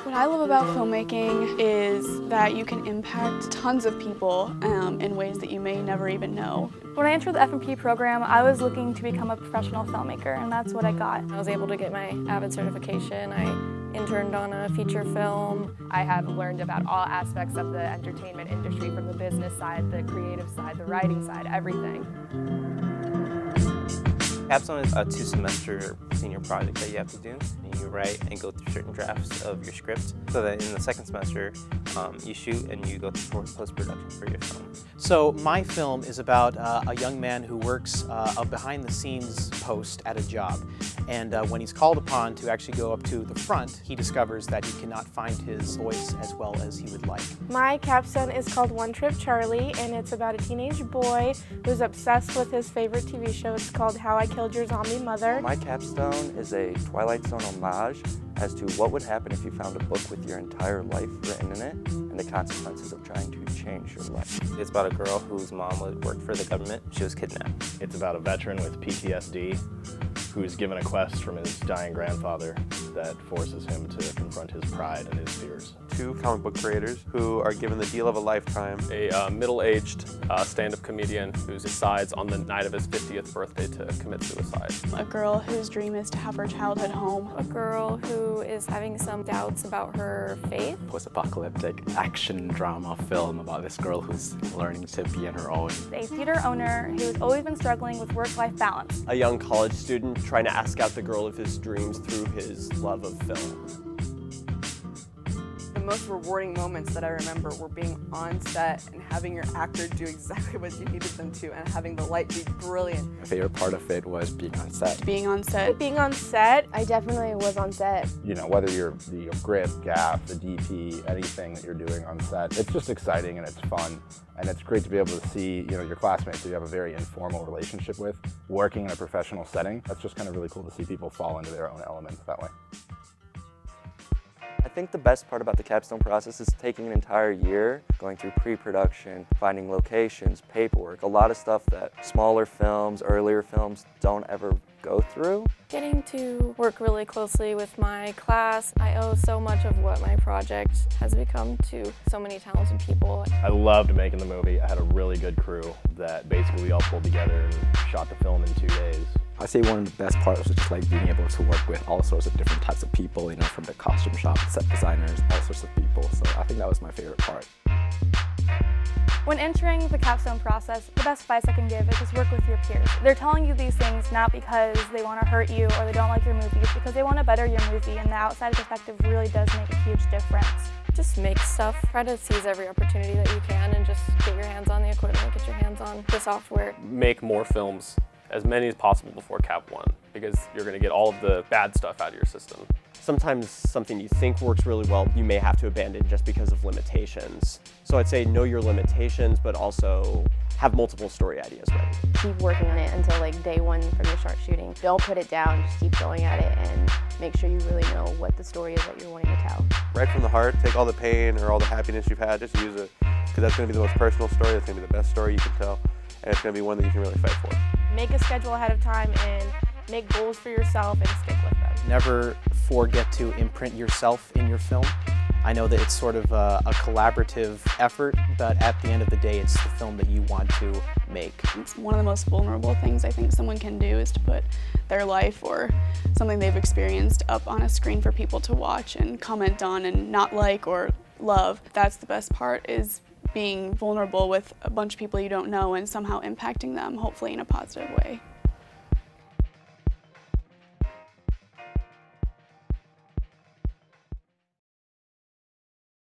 What I love about filmmaking is that you can impact tons of people in ways that you may never even know. When I entered the FMP program, I was looking to become a professional filmmaker, and that's what I got. I was able to get my AVID certification. I interned on a feature film. I have learned about all aspects of the entertainment industry, from the business side, the creative side, the writing side, everything. Capstone is a 2-semester senior project that you have to do. And you write and go through certain drafts of your script, so that in the second semester you shoot and you go through post-production for your film. So my film is about a young man who works a behind-the-scenes post at a job. And when he's called upon to actually go up to the front, he discovers that he cannot find his voice as well as he would like. My capstone is called One Trip Charlie, and it's about a teenage boy who's obsessed with his favorite TV show. It's called How I Killed Your Zombie Mother. My capstone is a Twilight Zone homage as to what would happen if you found a book with your entire life written in it and the consequences of trying to change your life. It's about a girl whose mom worked for the government. She was kidnapped. It's about a veteran with PTSD who's given a quest from his dying grandfather that forces him to confront his pride and his fears. 2 comic book creators who are given the deal of a lifetime. A middle-aged stand-up comedian who decides on the night of his 50th birthday to commit suicide. A girl whose dream is to have her childhood home. A girl who is having some doubts about her faith. Post-apocalyptic action drama film about this girl who's learning to be on her own. A theater owner who's always been struggling with work-life balance. A young college student trying to ask out the girl of his dreams through his love of film. The most rewarding moments that I remember were being on set and having your actor do exactly what you needed them to and having the light be brilliant. My favorite part of it was being on set. Being on set. Being on set, I definitely was on set. You know, whether you're the grip, gaff, the DP, anything that you're doing on set, it's just exciting and it's fun. And it's great to be able to see, you know, your classmates who you have a very informal relationship with working in a professional setting. That's just kind of really cool to see people fall into their own elements that way. I think the best part about the capstone process is taking an entire year, going through pre-production, finding locations, paperwork, a lot of stuff that smaller films, earlier films don't ever go through. Getting to work really closely with my class, I owe so much of what my project has become to so many talented people. I loved making the movie. I had a really good crew that basically we all pulled together and shot the film in 2 days. I say one of the best parts was just like being able to work with all sorts of different types of people, you know, from the costume shop, set designers, all sorts of people. So I think that was my favorite part. When entering the capstone process, the best advice I can give is just work with your peers. They're telling you these things not because they want to hurt you or they don't like your movie, it's because they want to better your movie, and the outside perspective really does make a huge difference. Just make stuff. Try to seize every opportunity that you can and just get your hands on the equipment, get your hands on the software. Make more films, as many as possible before Cap 1, because you're going to get all of the bad stuff out of your system. Sometimes something you think works really well, you may have to abandon just because of limitations. So I'd say know your limitations, but also have multiple story ideas ready. Keep working on it until like day 1 from your start shooting. Don't put it down, just keep going at it and make sure you really know what the story is that you're wanting to tell. Right from the heart, take all the pain or all the happiness you've had, just use it. Because that's going to be the most personal story, that's going to be the best story you can tell, and it's going to be one that you can really fight for. Make a schedule ahead of time and make goals for yourself and stick with them. Never forget to imprint yourself in your film. I know that it's sort of a collaborative effort, but at the end of the day, it's the film that you want to make. It's one of the most vulnerable things I think someone can do is to put their life or something they've experienced up on a screen for people to watch and comment on and not like or love. That's the best part, is being vulnerable with a bunch of people you don't know and somehow impacting them, hopefully in a positive way.